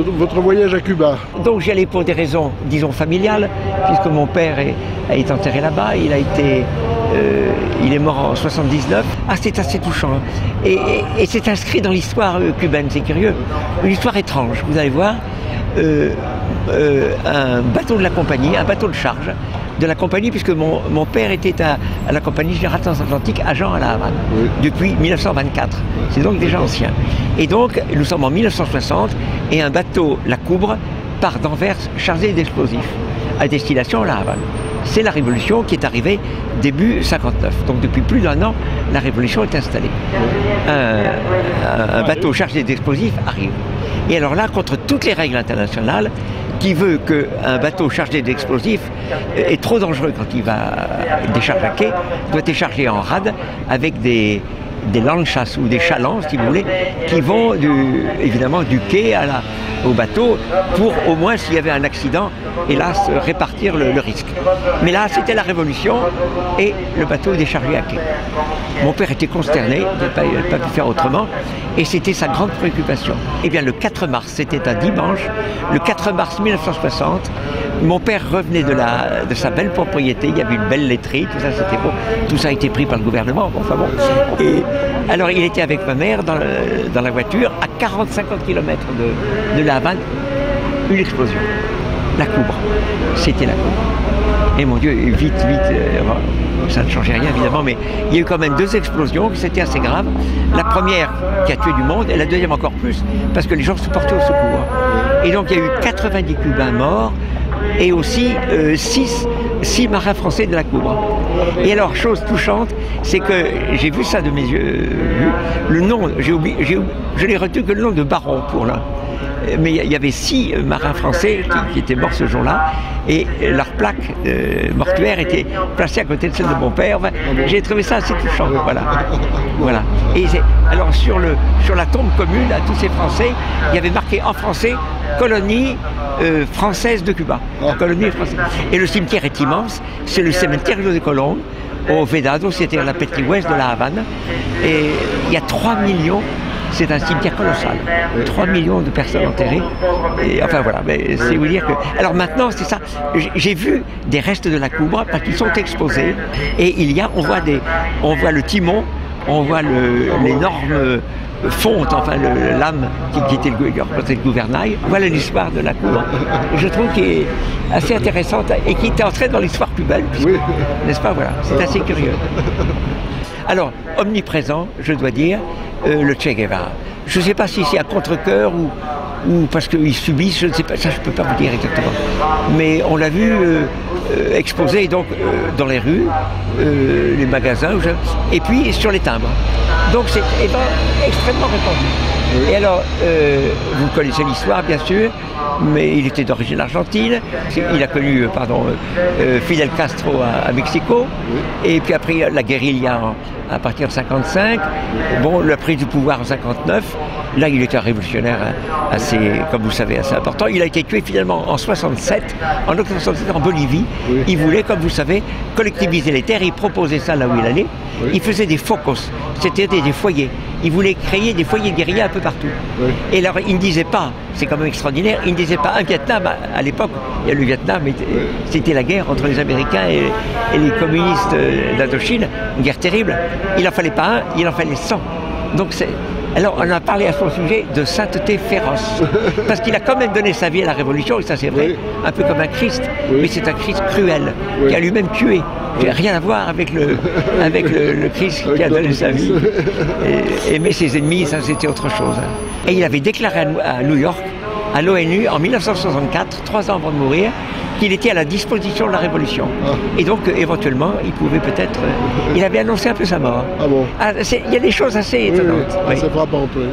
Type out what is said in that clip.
de votre voyage à Cuba? Donc j'y allais pour des raisons, disons, familiales, puisque mon père a été enterré là-bas. Il est mort en 79. Ah, c'est assez touchant. Et c'est inscrit dans l'histoire cubaine, c'est curieux. Une histoire étrange, vous allez voir. Un bateau de la compagnie, un bateau de charge de la compagnie, puisque mon père était à la compagnie générale transatlantique, agent à La Havane, depuis 1924. C'est donc déjà ancien. Et donc, nous sommes en 1960, et un bateau, la Coubre, part d'Anvers chargé d'explosifs, à destination à La Havane. C'est la révolution qui est arrivée début 59. Donc depuis plus d'un an, la révolution est installée. Un bateau chargé d'explosifs arrive. Et alors là, contre toutes les règles internationales, qui veut qu'un bateau chargé d'explosifs est trop dangereux quand il va décharger à quai, doit être chargé en rade avec des lanchas ou des chalands, si vous voulez, qui vont évidemment du quai au bateau pour au moins, s'il y avait un accident, hélas, répartir le risque. Mais là, c'était la révolution et le bateau est déchargé à quai. Mon père était consterné, il n'avait pas pu faire autrement, et c'était sa grande préoccupation. Eh bien, le 4 mars, c'était un dimanche, le 4 mars 1960, mon père revenait de sa belle propriété, il y avait une belle laiterie, tout ça c'était beau, tout ça a été pris par le gouvernement, enfin bon. Et alors il était avec ma mère dans la voiture, à 40-50 km de La Havane, une explosion. La Coubre, c'était la Coubre. Et mon Dieu, vite, ça ne changeait rien évidemment, mais il y a eu quand même 2 explosions, c'était assez grave. La première qui a tué du monde, et la deuxième encore plus, parce que les gens se portaient au secours. Et donc il y a eu 90 Cubains morts, et aussi 6 marins français de la Coubre. Et alors, chose touchante, c'est que j'ai vu ça de mes yeux, le nom, je l'ai retenu que le nom de Baron pour l'un. Mais il y avait 6 marins français qui étaient morts ce jour-là, et leur plaque mortuaire était placée à côté de celle de mon père. Enfin, j'ai trouvé ça assez touchant. Voilà. Et alors sur la tombe commune à tous ces Français, il y avait marqué en français colonie française de Cuba. Colonie française. Et le cimetière est immense. C'est le cimetière de Colón au Vedado, c'est-à-dire la partie ouest de La Havane. Et il y a 3 millions. C'est un cimetière colossal, 3 millions de personnes enterrées, et enfin voilà, mais c'est vous dire que... Alors maintenant, c'est ça, j'ai vu des restes de la Coubre, parce qu'ils sont exposés, et on voit le timon, on voit l'énorme fonte, enfin le lame qui était le gouvernail. Voilà l'histoire de la Coubre. Je trouve qu'elle est assez intéressante, et qui est entrée dans l'histoire cubaine, n'est-ce pas, voilà, c'est assez curieux. Alors, omniprésent, je dois dire, le Che Guevara. Je ne sais pas si c'est à contre-cœur ou parce qu'ils subissent, je ne sais pas, ça je ne peux pas vous dire exactement. Mais on l'a vu exposé donc dans les rues, les magasins, et puis sur les timbres. Donc c'est extrêmement répandu. Et alors, vous connaissez l'histoire bien sûr, mais il était d'origine argentine. Il a connu Fidel Castro à Mexico, et puis après la guérilla à partir de 1955. Bon, la prise du pouvoir en 1959. Là, il était un révolutionnaire assez, comme vous savez, assez important. Il a été tué finalement en 1967, en octobre 1967 en Bolivie. Il voulait, comme vous savez, collectiviser les terres. Il proposait ça là où il allait. Il faisait des focos, c'était des foyers. Il voulait créer des foyers de guérilla un peu partout. Et alors, il ne disait pas, c'est quand même extraordinaire, il ne disait pas un Vietnam. À l'époque, il y a le Vietnam, c'était la guerre entre les Américains et les communistes d'Indochine, une guerre terrible. Il n'en fallait pas un, il en fallait 100. Donc alors on a parlé à son sujet de sainteté féroce, parce qu'il a quand même donné sa vie à la Révolution, et ça c'est vrai, un peu comme un Christ, mais c'est un Christ cruel, qui a lui-même tué. Il n'a rien à voir avec le Christ qui a donné sa vie. Et aimer ses ennemis, ça c'était autre chose. Et il avait déclaré à New York, à l'ONU, en 1964, 3 ans avant de mourir, qu'il était à la disposition de la Révolution. Et donc, éventuellement, il pouvait peut-être... il avait annoncé un peu sa mort. Ah bon? Il y a des choses assez étonnantes. Oui, ça frappe un peu.